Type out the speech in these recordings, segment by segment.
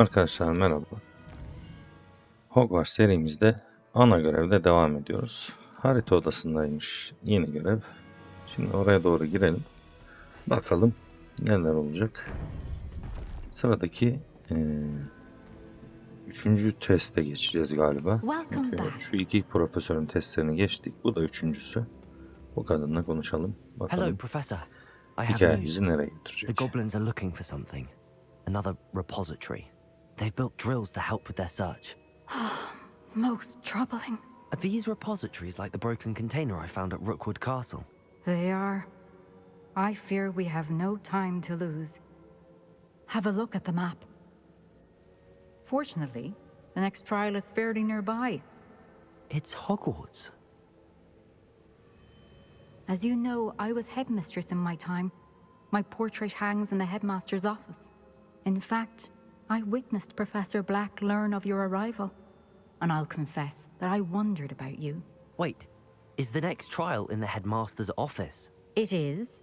Arkadaşlar merhaba. Hogwarts serimizde ana görevde devam ediyoruz. Harita odasındaymış yeni görev. Şimdi oraya doğru girelim. Bakalım neler olacak. Sıradaki 3. teste geçeceğiz galiba. Çünkü şu iki profesörün testlerini geçtik. Bu da 3.'sü. Bu kadınla konuşalım. Bakalım. Hello, Professor. I have Hikaye news. bizi nereye götürecek? The goblins are looking for something. Another repository. They've built drills to help with their search. Most troubling. Are these repositories like the broken container I found at Rookwood Castle? They are. I fear we have no time to lose. Have a look at the map. Fortunately, the next trial is fairly nearby. It's Hogwarts. As you know, I was headmistress in my time. My portrait hangs in the headmaster's office. In fact, I witnessed Professor Black learn of your arrival. And I'll confess that I wondered about you. Wait, is the next trial in the headmaster's office? It is.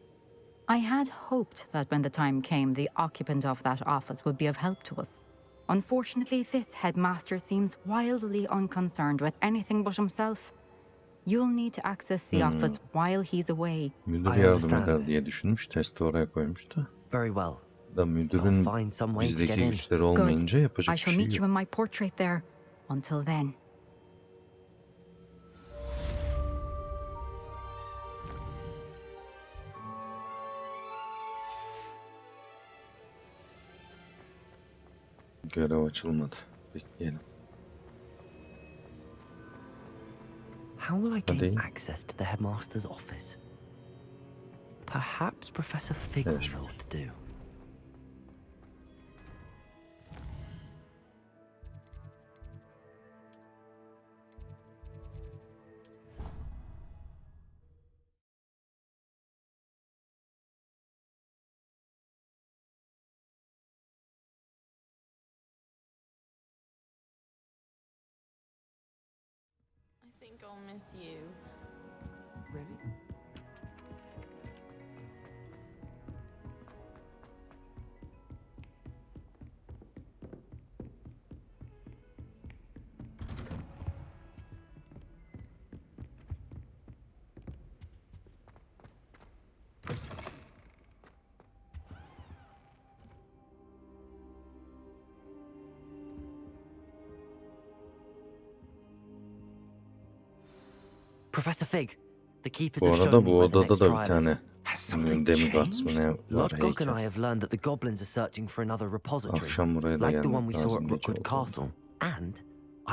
I had hoped that when the time came, the occupant of that office would be of help to us. Unfortunately, this headmaster seems wildly unconcerned with anything but himself. You'll need to access the office while he's away. Müdür yardım eder diye düşünmüş. Testi oraya koymuş da. Very well. Da müdürün bizdeki güçleri olmayınca yapacak I bir shall şey meet yok. you in my portrait there. Until then. Görev açılmadı. Bekleyelim. How will I gain access to the headmaster's office? Perhaps Professor Fig will know what to do. I think I'll miss you. Really? Professor Fig, the keepers Bu have arada shown me bu where the odada next da bir trial is. tane demigod mı ne var Lodgok and I heykel. have learned that the goblins are searching for another repository, Akşam buraya da like the one gelmek we saw lazım at gece Rookwood oldu. Castle. And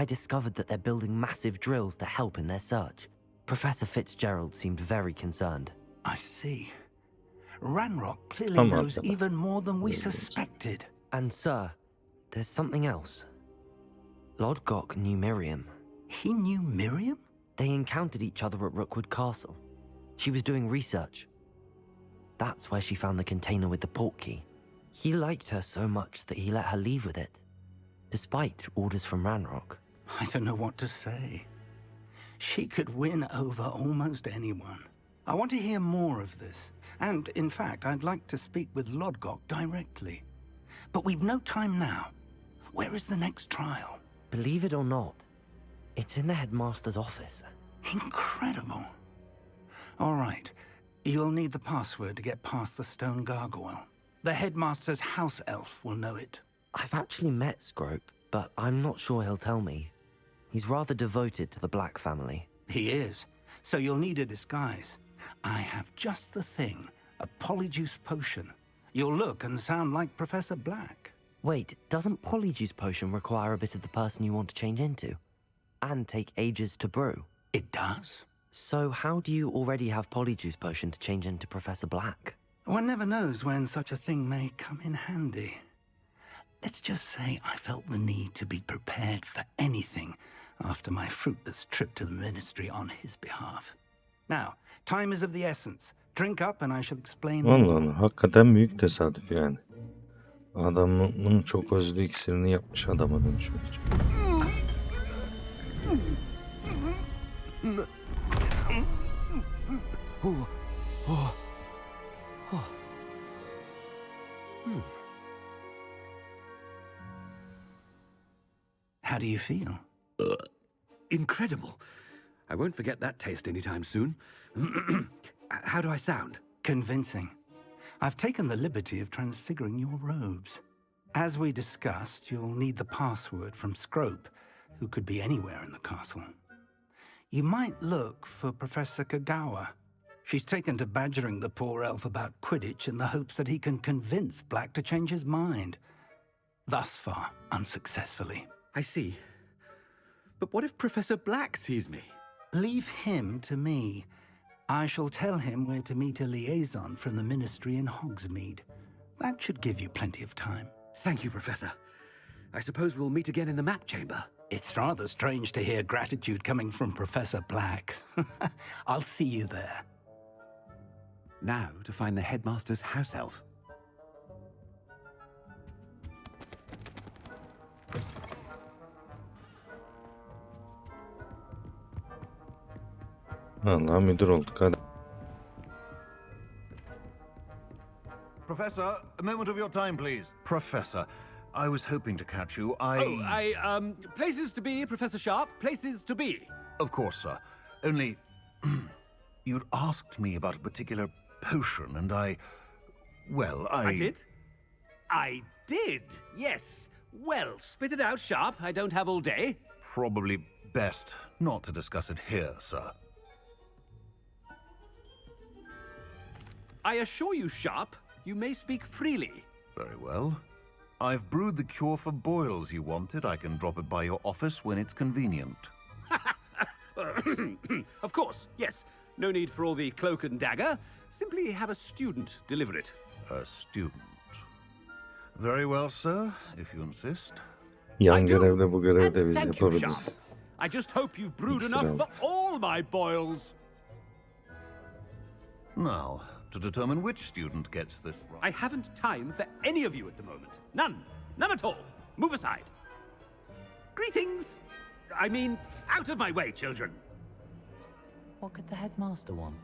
I discovered that they're building massive drills to help in their search. Professor Fitzgerald seemed very concerned. I see. Ranrock clearly knows arkada. even more than we suspected. And sir, there's something else. Lodgok knew Miriam. He knew Miriam? They encountered each other at Rookwood Castle. She was doing research. That's where she found the container with the port key. He liked her so much that he let her leave with it, despite orders from Ranrock. I don't know what to say. She could win over almost anyone. I want to hear more of this. And, in fact, I'd like to speak with Lodgok directly. But we've no time now. Where is the next trial? Believe it or not, it's in the headmaster's office. Incredible. All right. You'll need the password to get past the stone gargoyle. The headmaster's house elf will know it. I've actually met Scrope, but I'm not sure he'll tell me. He's rather devoted to the Black family. He is. So you'll need a disguise. I have just the thing. A polyjuice potion. You'll look and sound like Professor Black. Wait, doesn't Polyjuice Potion require a bit of the person you want to change into? And take ages to brew? It does? So how do you already have Polyjuice Potion to change into Professor Black? One never knows when such a thing may come in handy. Let's just say I felt the need to be prepared for anything after my fruitless trip to the ministry on his behalf. Now, time is of the essence. Drink up and I shall explain Allah more. Allah, hakikaten büyük tesadüf yani. Adamın çok özlü iksirini yapmış adama dönüşmek için. How do you feel? Incredible. I won't forget that taste anytime soon. How do I sound? Convincing. I've taken the liberty of transfiguring your robes. As we discussed, you'll need the password from Scrope, who could be anywhere in the castle. You might look for Professor Kagawa. She's taken to badgering the poor elf about Quidditch in the hopes that he can convince Black to change his mind. Thus far, unsuccessfully. I see. But what if Professor Black sees me? Leave him to me. I shall tell him where to meet a liaison from the Ministry in Hogsmeade. That should give you plenty of time. Thank you, Professor. I suppose we'll meet again in the map chamber. It's rather strange to hear gratitude coming from Professor Black. I'll see you there. Now to find the headmaster's house elf. Vallahi müdür olduk hadi. Professor, a moment of your time, please. Professor, I was hoping to catch you. Places to be, Professor Sharp. Places to be. Of course, sir. Only, you'd asked me about a particular potion, and I did? I did, yes. Well, spit it out, Sharp. I don't have all day. Probably best not to discuss it here, sir. I assure you, Sharp, you may speak freely. Very well. I've brewed the cure for boils you wanted. I can drop it by your office when it's convenient. Of course, yes. No need for all the cloak and dagger. Simply have a student deliver it. A student. Very well, sir, if you insist. Yan I do. görevde bu görevi de And biz thank you, Sharp. yapabiliriz. I just hope you've brewed Ekstra enough for oldu. all my boils. Now, to determine which student gets this right. I haven't time for any of you at the moment. None. None at all. Move aside. Greetings. I mean, out of my way, children. What could the headmaster want?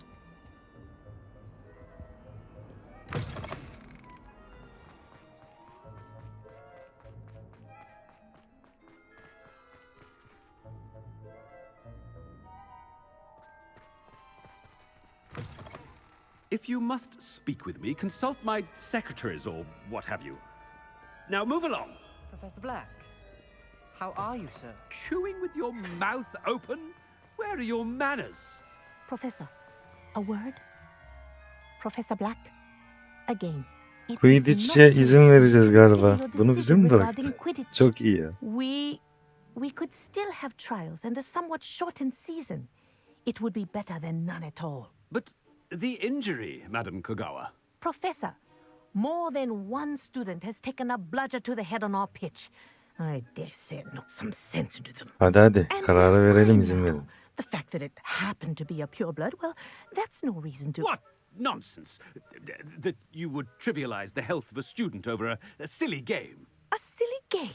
If you must speak with me, consult my secretaries or what have you. Now move along. Professor Black, how are you, sir? Chewing with your mouth open? Where are your manners? Professor, a word? Professor Black, again. It is Quidditch'e not izin to vereceğiz galiba. consider your Bunu bize mi decision bıraktı? regarding Quidditch. Çok iyi ya. We could still have trials and a somewhat shortened season. It would be better than none at all. But the injury, Madam Kagawa. Professor, more than one student has taken a bludger to the head on our pitch. I dare say it knocked some sense into them. Hadi hadi And kararı they're verelim, fine izin now. verin. The fact that it happened to be a pureblood, well, that's no reason to... What nonsense! That you would trivialize the health of a student over a silly game. A silly game?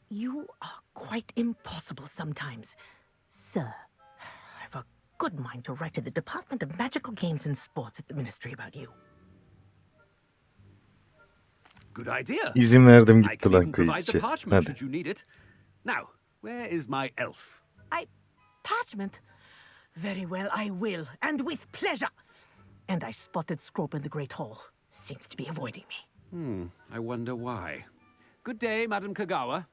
You are quite impossible sometimes. Sir, I've a good mind to write to the Department of Magical Games and Sports at the Ministry about you. Good idea. İzin verdim I gitti can lan even provide the Quidditch'e. parchment Hadi. should you need it. Now, where is my elf? Parchment? Very well, I will, and with pleasure. And I spotted Scrope in the Great Hall. Seems to be avoiding me. I wonder why. Good day, Madam Kagawa.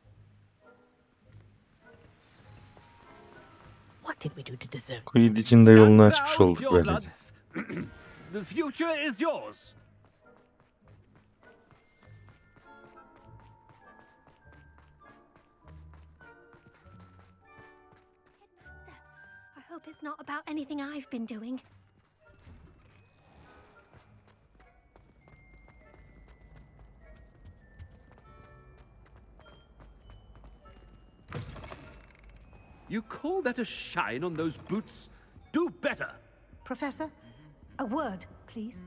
What did we do to deserve? Quidditch'in de yolunu Stand açmış proud, olduk pure böylece. bloods. The future is yours. I hope it's not about anything I've been doing. You call that a shine on those boots? Do better. Professor, a word, please.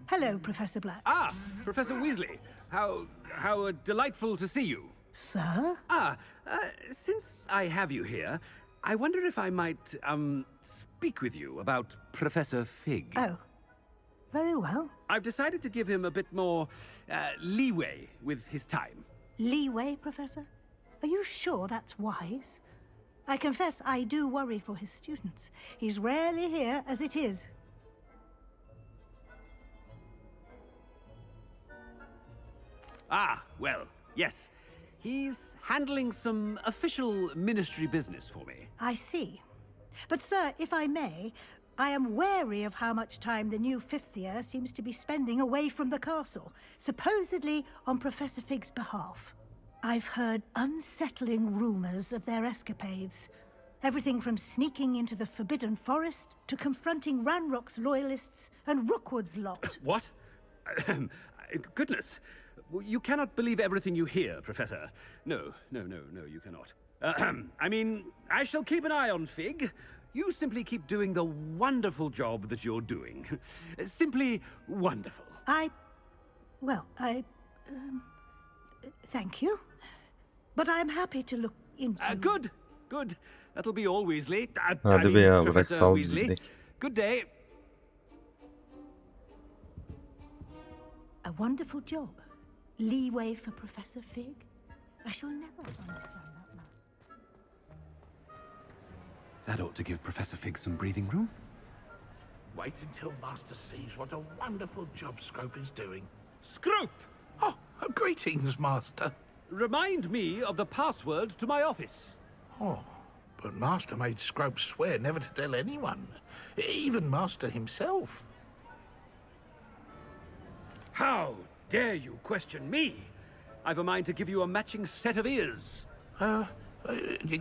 Hello, Professor Black. Ah, Professor Weasley. How delightful to see you. Sir? Since I have you here, I wonder if I might, speak with you about Professor Fig. Oh, very well. I've decided to give him a bit more, leeway with his time. Leeway, Professor? Are you sure that's wise? I confess I do worry for his students. He's rarely here as it is. Ah, well, yes. He's handling some official ministry business for me. I see. But sir, if I may, I am wary of how much time the new fifth year seems to be spending away from the castle, supposedly on Professor Fig's behalf. I've heard unsettling rumors of their escapades. Everything from sneaking into the Forbidden Forest to confronting Ranrock's loyalists and Rookwood's lot. What? Goodness. You cannot believe everything you hear, Professor. No, you cannot. I mean, I shall keep an eye on Fig. You simply keep doing the wonderful job that you're doing. Simply wonderful. Thank you. But I'm happy to look into... Good. That'll be all, Weasley. Hadi be ya, bırak Professor sal Weasley. bizi. Good day. A wonderful job. Leeway for Professor Fig. I shall never understand that man. That ought to give Professor Fig some breathing room. Wait until Master sees what a wonderful job Scrope is doing. Scrope! Oh, greetings, Master. Remind me of the password to my office. Oh, but Master made Scrope swear never to tell anyone, even Master himself. How dare you question me? I've a mind to give you a matching set of ears.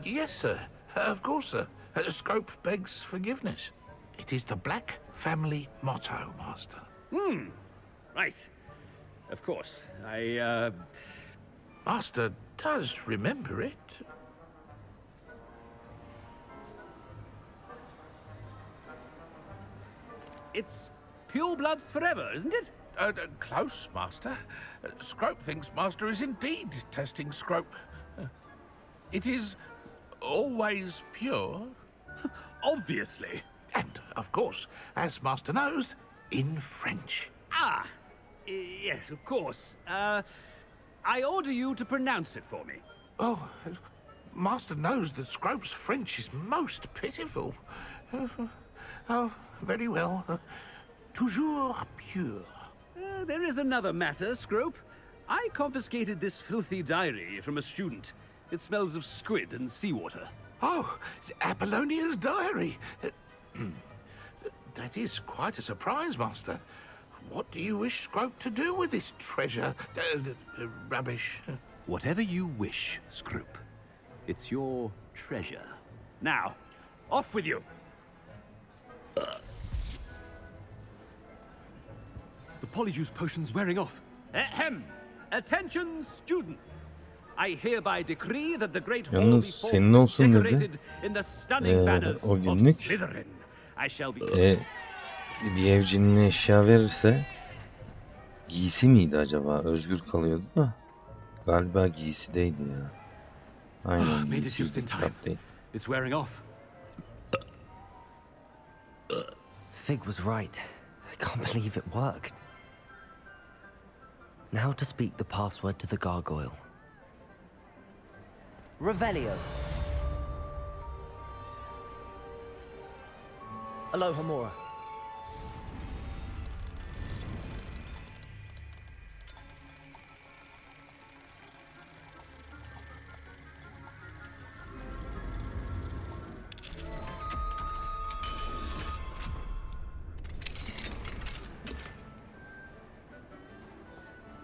Yes, sir. Of course, sir. Scrope begs forgiveness. It is the Black family motto, Master. Right. Of course. Master does remember it. It's purebloods forever, isn't it? Close, Master. Scrope thinks Master is indeed testing Scrope. It is always pure. Obviously. And, of course, as Master knows, in French. Ah, yes, of course. I order you to pronounce it for me. Oh, Master knows that Scrope's French is most pitiful. Oh, very well. Toujours pure. There is another matter, Scrope. I confiscated this filthy diary from a student. It smells of squid and seawater. Oh, Apollonia's diary. That is quite a surprise, Master. What do you wish Scrope to do with this treasure? Rubbish. Whatever you wish, Scrope. It's your treasure. Now, off with you. The polyjuice potion's wearing off. Ahem! Attention, students! I hereby decree that the great hall be Yalnız senin olsun dedi. decorated in the stunning banners O of günlük Slytherin. I shall be... bir evcinin eşya verirse giysi miydi acaba? Özgür kalıyordu da. Galiba giysideydi ya. Aynen Made it just giysiydi, in time. kitap değil. It's wearing off. Fig was right. I can't believe it worked. Now to speak the password to the gargoyle. Revelio. Alohomora.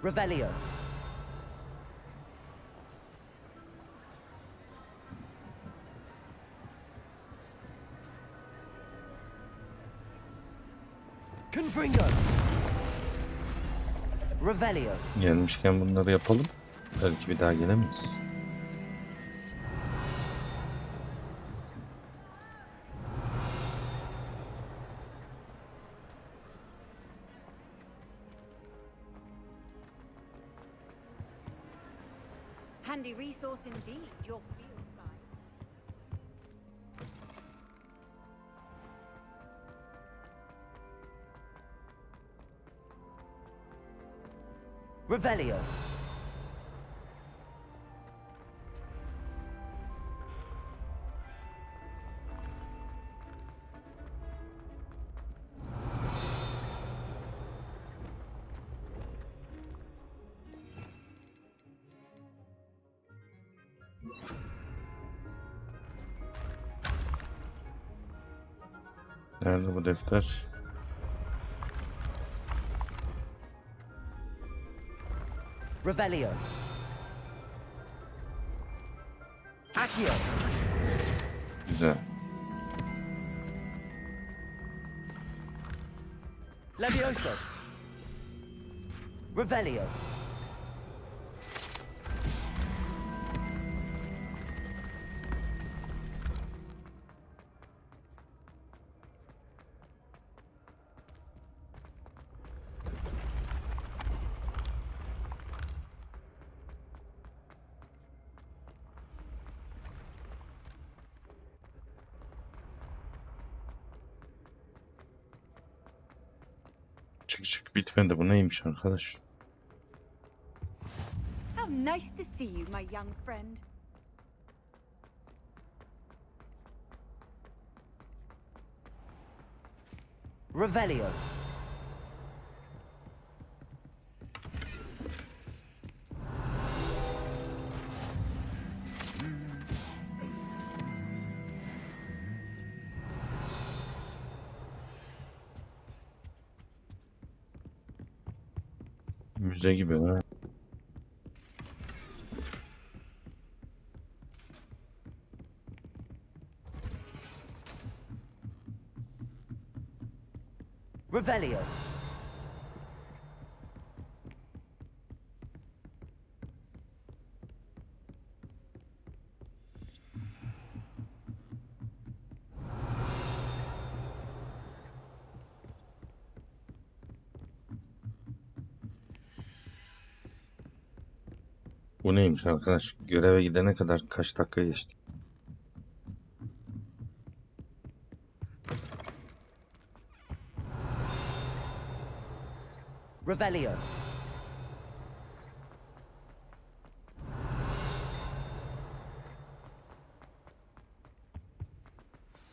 Revelio. Confringo. Revelio. Gelmişken bunları yapalım. Belki bir daha gelemeyiz. Handy resource indeed, your field guide. Revelio. Nerede bu defter? Revelio. Accio. Güzel. Levioso. Revelio. Çık bitmedi, bu neymiş arkadaş? How nice to see you, my young friend. Revelio. Müze gibi ha. Revelio. Bu neymiş arkadaş? Göreve gidene kadar kaç dakika geçti? Revelio.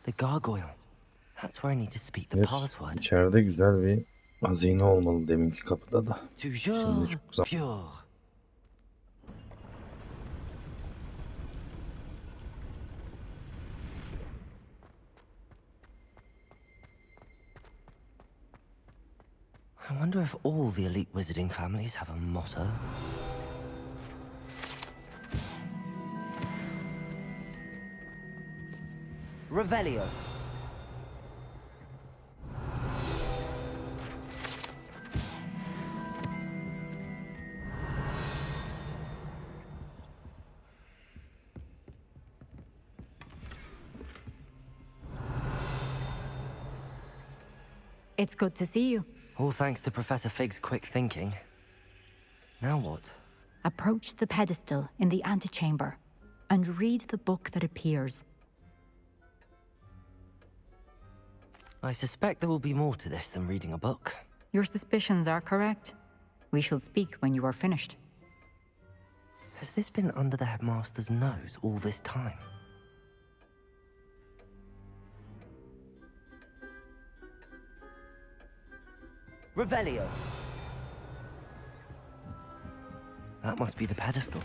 The gargoyle. That's where I need to speak the password. İçeride güzel bir hazine olmalı deminki kapıda da. Şimdi Toujours çok güzel. pure. I wonder if all the elite wizarding families have a motto. Revelio. It's good to see you. All thanks to Professor Fig's quick thinking. Now what? Approach the pedestal in the antechamber and read the book that appears. I suspect there will be more to this than reading a book. Your suspicions are correct. We shall speak when you are finished. Has this been under the headmaster's nose all this time? Revelio. That must be the pedestal.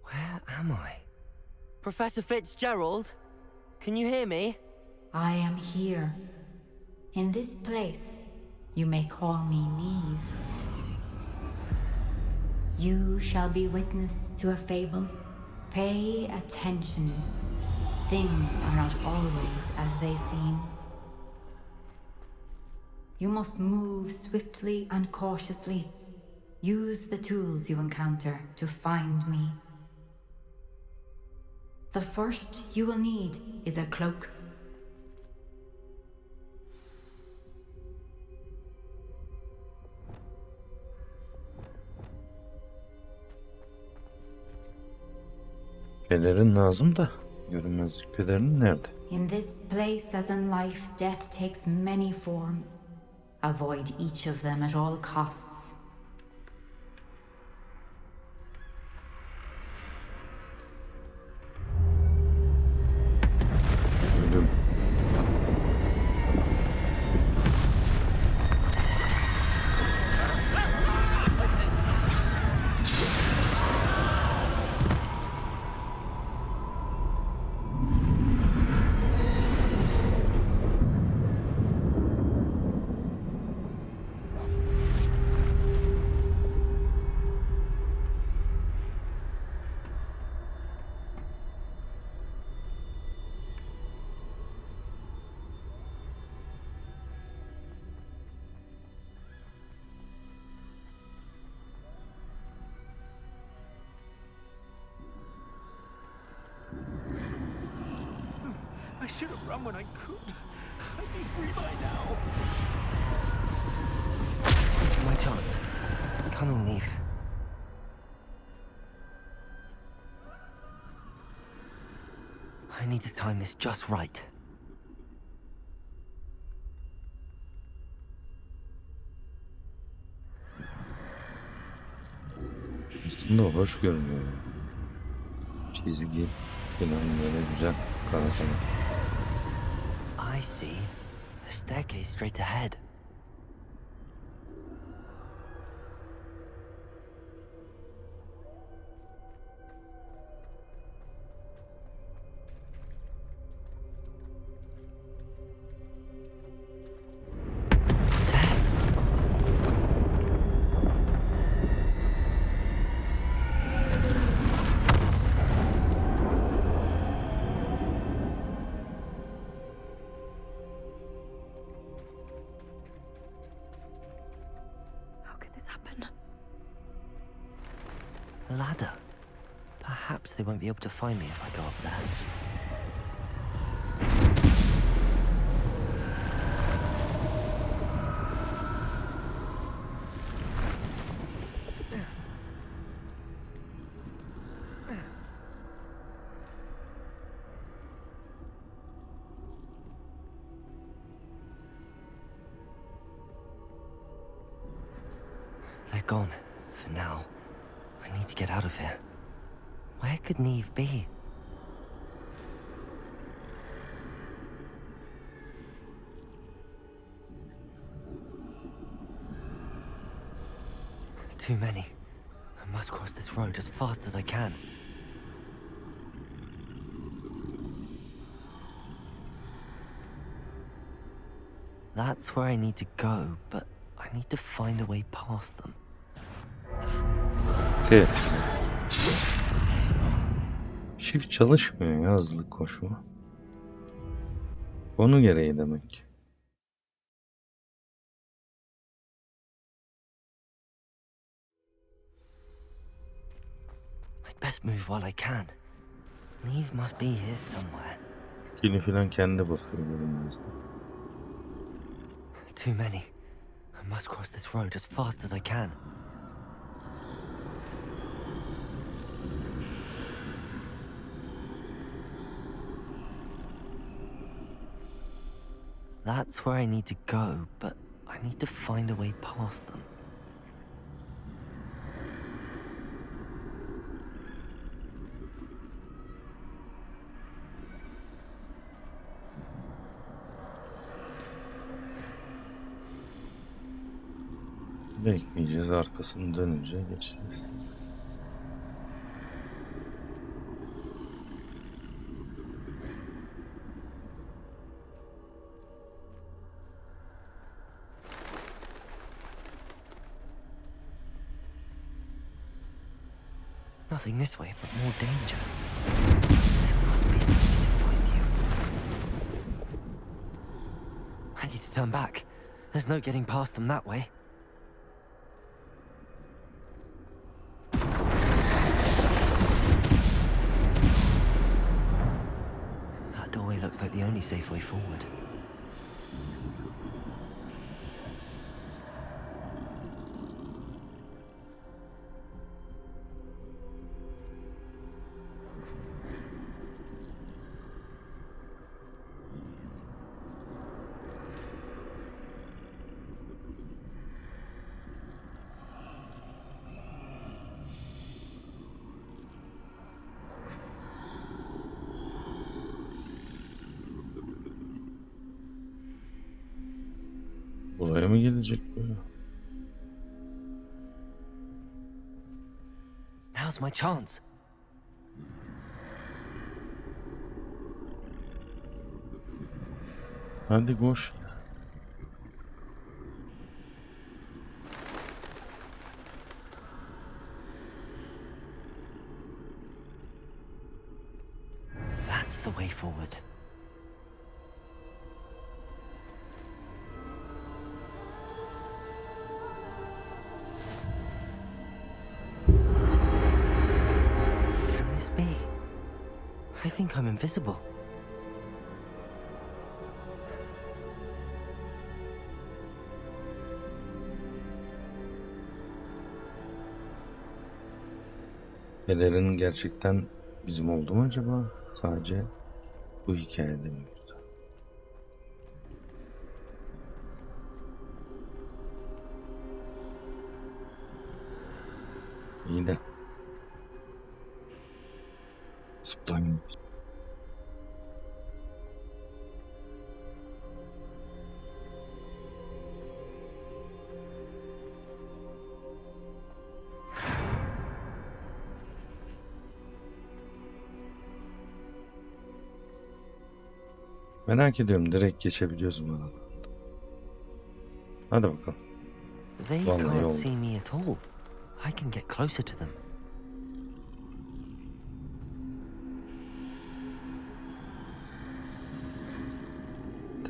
Where am I? Professor Fitzgerald? Can you hear me? I am here. In this place, you may call me Neve. You shall be witness to a fable. Pay attention. Things are not always as they seem. You must move swiftly and cautiously. Use the tools you encounter to find me. The first you will need is a cloak. Pelerin lazım da görünmezlik pelerin nerede? In this place, as in life, death takes many forms. Avoid each of them at all costs. Ölüm. I should have run when I could. I'd be free by now. This is my chance. Come on, Neve. I need to time this just right. Aslında hoş görünüyor. Çizgi falan böyle güzel. Karasana. I see. A staircase straight ahead. A ladder. Perhaps they won't be able to find me if I go up there. They're gone, for now. I need to get out of here. Where could Neve be? Too many. I must cross this road as fast as I can. That's where I need to go, but I need to find a way past them. Shift çalışmıyor ya, hızlı koşma. Konu gereği demek. I'd best move while I can. Neve must be here somewhere. Yine filan kendi bakıyor bölümümüzde. Too many. I must cross this road as fast as I can. That's where I need to go, but I need to find a way past them. Bekleyeceğiz, arkasını dönünce geçeceğiz. Nothing this way, but more danger. There must be a way to find you. I need to turn back. There's no getting past them that way. That doorway looks like the only safe way forward. Buraya mı gelecek böyle? Now's my chance. Hadi koş. That's the way forward. Can this be? I think I'm invisible. Pelerin gerçekten bizim oldu mu acaba? Sadece bu hikayede mi yoksa? İyi de. Zıplayın. Merak ediyorum, direkt geçebiliyoruz mu arada? Hadi bakalım. They Vallahi can't oldu. see me at all. I can get closer to them.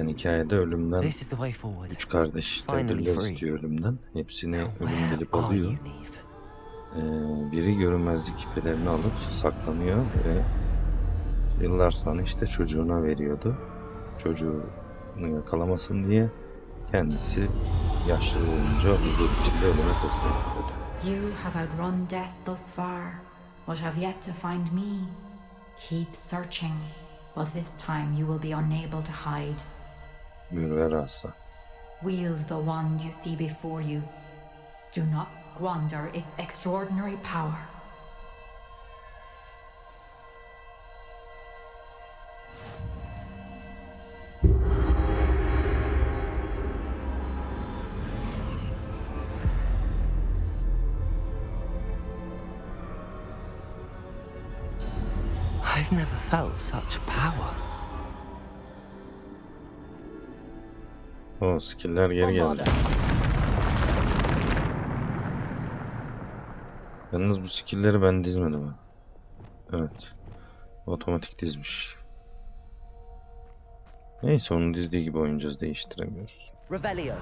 Zaten hikayede ölümden This is the way forward. 3 kardeş işte Finally ödüller free. istiyor ölümden. Hepsini ölüm Where bilip are alıyor. you, Neve? Biri görünmezlik küpelerini alıp saklanıyor ve yıllar sonra işte çocuğuna veriyordu. Çocuğunu yakalamasın diye kendisi yaşlı olunca huzur içinde ölüme teslim ediyordu. You have outrun death thus far, but have yet to find me. Keep searching, but this time you will be unable to hide. Mürverasa. Wield the wand you see before you. Do not squander its extraordinary power. I've never felt such power. O skill'ler geri geldi. Yalnız bu skill'leri ben dizmedim ha. Evet. Otomatik dizmiş. Neyse, onun dizdiği gibi oynayacağız, değiştiremiyoruz. Revelio.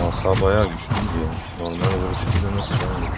Asa bayağı güçlüydü ya. Normal vuruş gibi nasıl yani?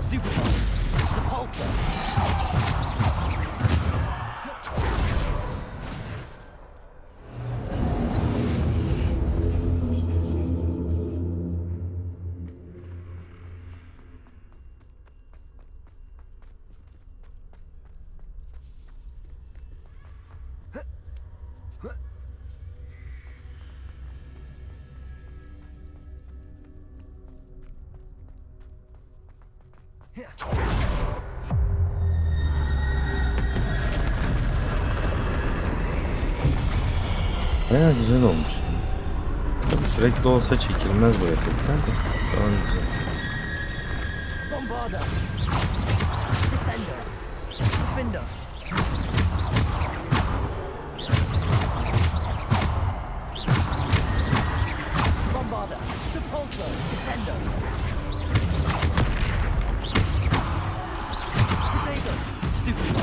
Stupid. Bayağı güzel olmuş. Tabii sürekli olsa çekilmez bu efektler de. Daha güzel. Bombarda. Descendo. Defender. Bombarda. Depulso. Descendo. Potato. Stupid.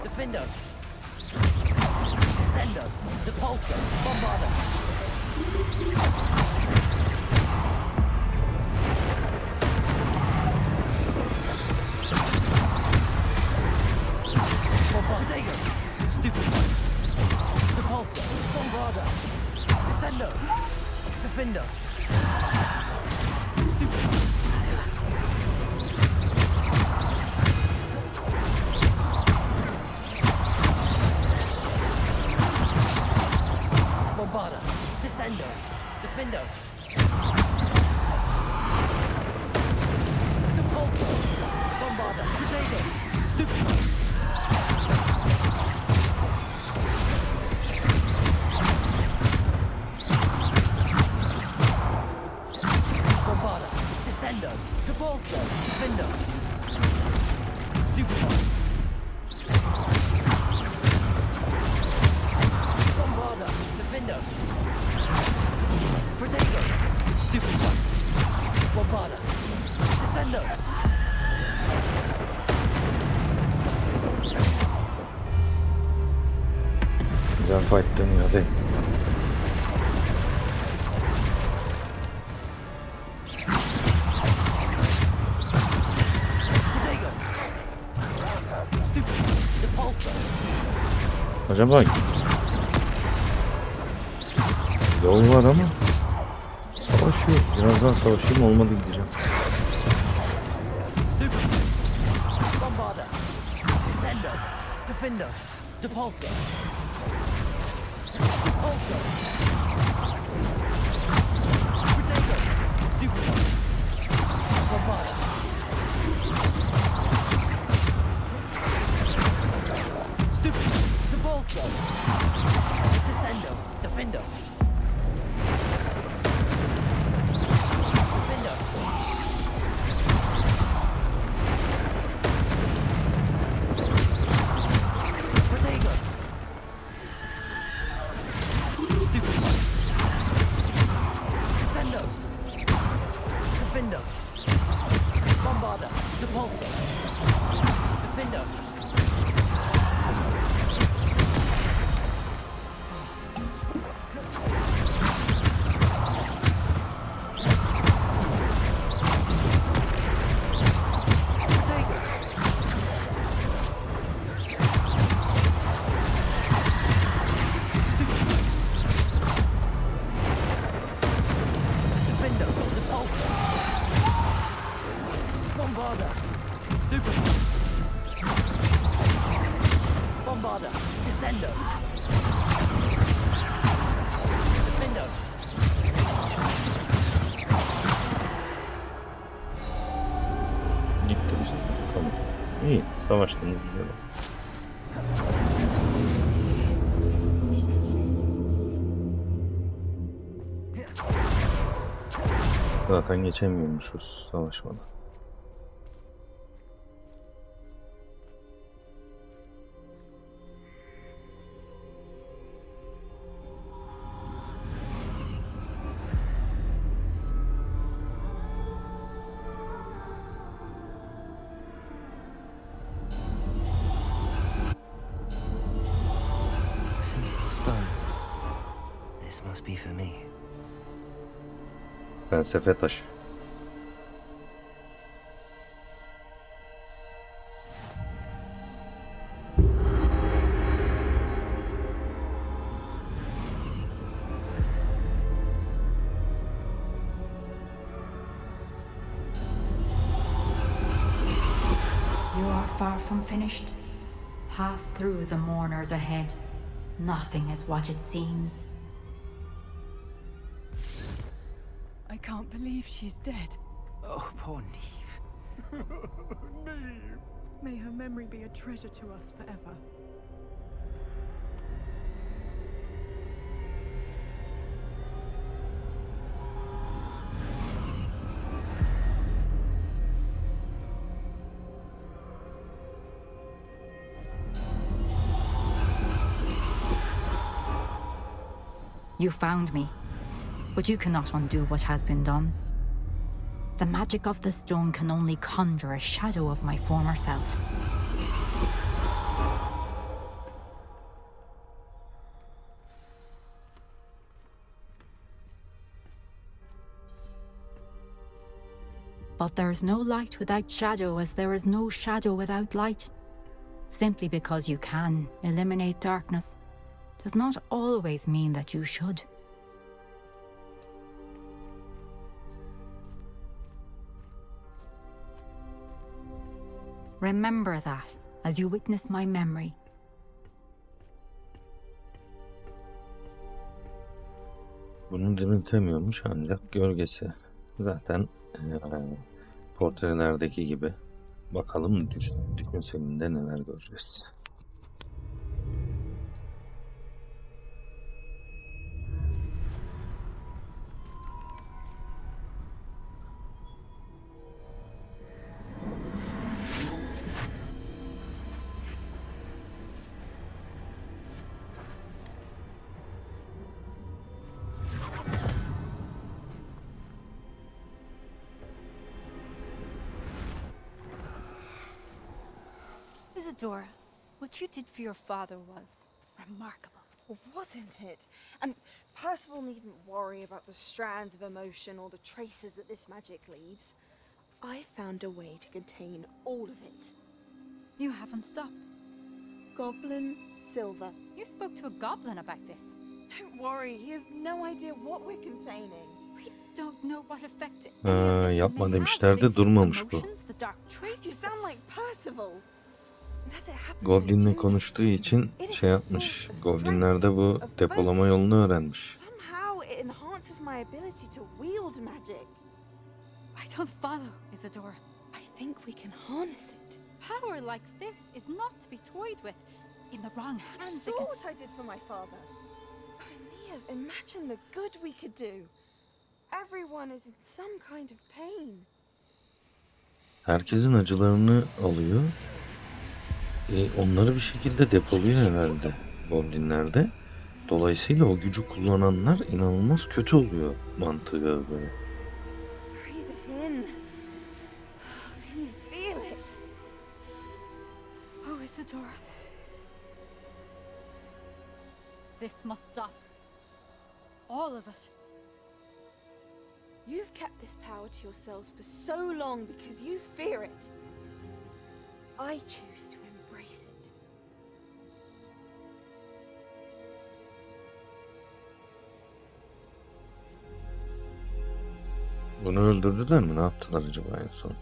Defender. Descendo. Depulso. Bombarda. Potato. Stupid. Depulso. Bombarda. Descendo. Defender. Stupid. Bombarda. Descendo. Defender. Depulso. Bombarda. Potato. Stupid. Bombarda. Descendo. Depulso. Defender. Stupid. Bombarda. Defender. Potato. Stupid one. Bombarda. Descendo. Güzel fight dönüyor değil. Potato. Stupid. Depulso. Acaba yol var ama savaşıyor. Biraz daha savaşayım, olmadı gideceğim. Stupid. Bombarda. Descendo. Defender. Depulso. Depulso. Potato. Stupid. Bombarda. Stupid. Depulso. Descendo. Defender. Defender. Potato. Stupid. Descendo. Defender. Bombarda. Depulso. Defender. Defender. Depulso. Bombarda. Stupid. Bombarda. Descendo. Defender. Gitti bu sefer. Tamam. İyi. Savaştığımız güzel oldu. Zaten geçemiyormuşuz savaşmadan. A simple stone. This must be for me. Felsefe taşı. You are far from finished. Pass through the mourners ahead. Nothing is what it seems. I can't believe she's dead. Oh, poor Neve. Neve! May her memory be a treasure to us forever. You found me, but you cannot undo what has been done. The magic of the stone can only conjure a shadow of my former self. But there is no light without shadow, as there is no shadow without light. Simply because you can eliminate darkness does not always mean that you should. Remember that as you witness my memory. Bunu diriltemiyormuş ancak gölgesi. Zaten portrelerdeki gibi. Bakalım düşün seninde neler göreceğiz. Isadora, what you did for your father was remarkable. Well, wasn't it? And Percival needn't worry about the strands of emotion or the traces that this magic leaves. I found a way to contain all of it. You haven't stopped. Goblin Silver. You spoke to a goblin about this. Don't worry, he has no idea what we're containing. We don't know what effect Yapma demişlerdi, durmamış bu. You sound like Percival. Goblin'le konuştuğu için şey yapmış. Goblinler de bu depolama yolunu öğrenmiş. Somehow it enhances my ability to wield magic. I don't follow, Isadora. I think we can harness it. Power like this is not to be toyed with. In the wrong You hands, saw what I did for my father. Oh, Neve, imagine the good we could do. Everyone is in some kind of pain. Herkesin acılarını alıyor. Onları bir şekilde depoluyor herhalde Goblinlerde. Dolayısıyla o gücü kullananlar inanılmaz kötü oluyor mantığı böyle. Breathe it in. Can you feel it? Oh, Isadora. This must stop. All of it. You've kept this power to yourselves for so long because you fear it. I choose to embrace it. Bunu öldürdüler mi? Ne yaptılar acaba en son?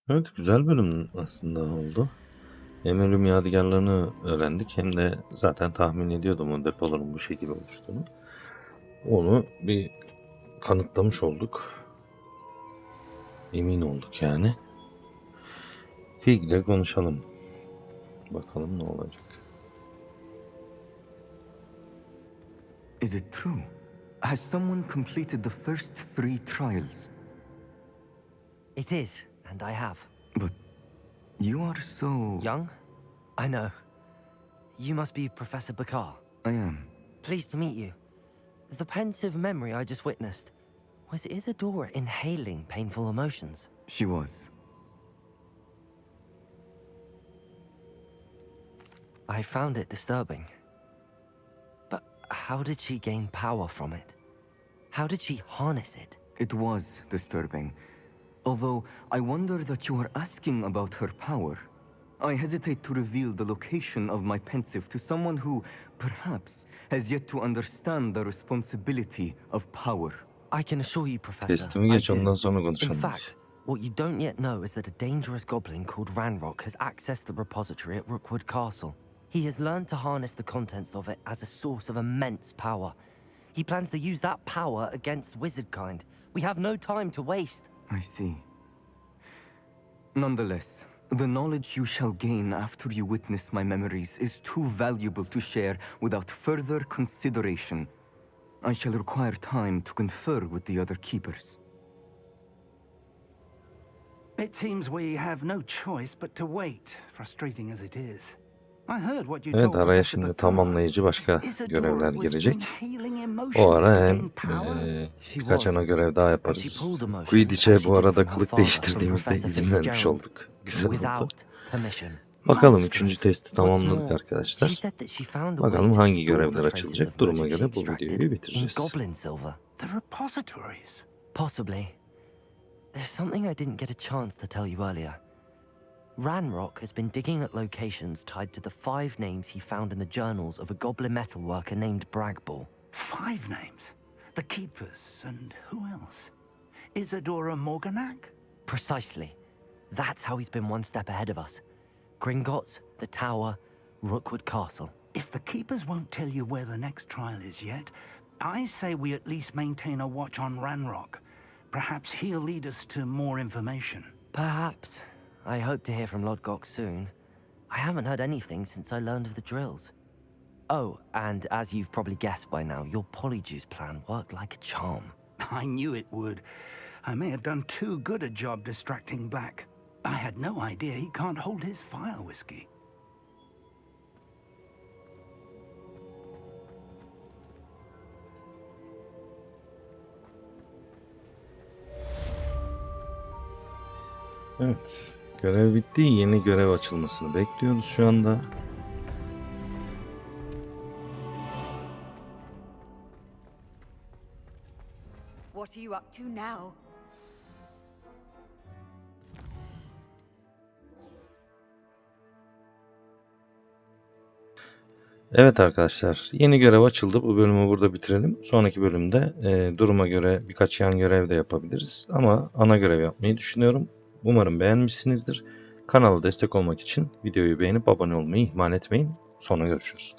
Evet, güzel bölüm aslında oldu. Hem ölüm yadigarlarını öğrendik hem de zaten tahmin ediyordum o depoların bu şekilde oluştuğunu. Onu bir kanıtlamış olduk. Emin olduk yani. Fig ile konuşalım. Bakalım ne olacak. Is it true? Has someone completed the first 3 trials? It is, and I have. But you are so... Young? I know. You must be Professor Bakar. I am. Pleased to meet you. The pensive memory I just witnessed. Was Isadora inhaling painful emotions? She was. I found it disturbing. But how did she gain power from it? How did she harness it? It was disturbing. Although I wonder that you are asking about her power. I hesitate to reveal the location of my pensive to someone who, perhaps, has yet to understand the responsibility of power. I can assure you, Professor, Testimi geç, I do. ondan sonra In konuşalım. fact, what you don't yet know is that a dangerous goblin called Ranrock has accessed the repository at Rookwood Castle. He has learned to harness the contents of it as a source of immense power. He plans to use that power against wizardkind. We have no time to waste. I see. Nonetheless, the knowledge you shall gain after you witness my memories is too valuable to share without further consideration. I shall require time to confer with the other keepers. It seems we have no choice but to wait, frustrating as it is. I heard what you Evet, told araya Professor şimdi Bakar. tamamlayıcı başka Isadora görevler was gelecek. inhaling emotions O ara to hem gain power. birkaç ana görev daha yaparız. pulled emotions Quidditch'e as she bu did arada from her kılık father, değiştirdiğimizde from izin Professor vermiş olduk. Güzel oldu. Without permission. Bakalım 3. testi What's tamamladık more, she arkadaşlar. said that she found a way Bakalım to hangi store görevler the traces açılacak. of Duruma magic göre she bu extracted videoyu in bitireceğiz. goblin silver. The repositories. Possibly. There's something I didn't get a chance to tell you earlier. Ranrock has been digging at locations tied to the 5 names he found in the journals of a goblin metalworker named Bragball. 5 names? The Keepers, and who else? Isadora Morganac? Precisely. That's how he's been one step ahead of us. Gringotts, the Tower, Rookwood Castle. If the Keepers won't tell you where the next trial is yet, I say we at least maintain a watch on Ranrock. Perhaps he'll lead us to more information. Perhaps. I hope to hear from Lodgok soon. I haven't heard anything since I learned of the drills. Oh, and as you've probably guessed by now, your Polyjuice plan worked like a charm. I knew it would. I may have done too good a job distracting Black. I had no idea he can't hold his fire whiskey. Evet. Görev bitti. Yeni görev açılmasını bekliyoruz şu anda. What are you up to now? Evet arkadaşlar, yeni görev açıldı. Bu bölümü burada bitirelim. Sonraki bölümde duruma göre birkaç yan görev de yapabiliriz. Ama ana görev yapmayı düşünüyorum. Umarım beğenmişsinizdir. Kanala destek olmak için videoyu beğenip abone olmayı ihmal etmeyin. Sonra görüşürüz.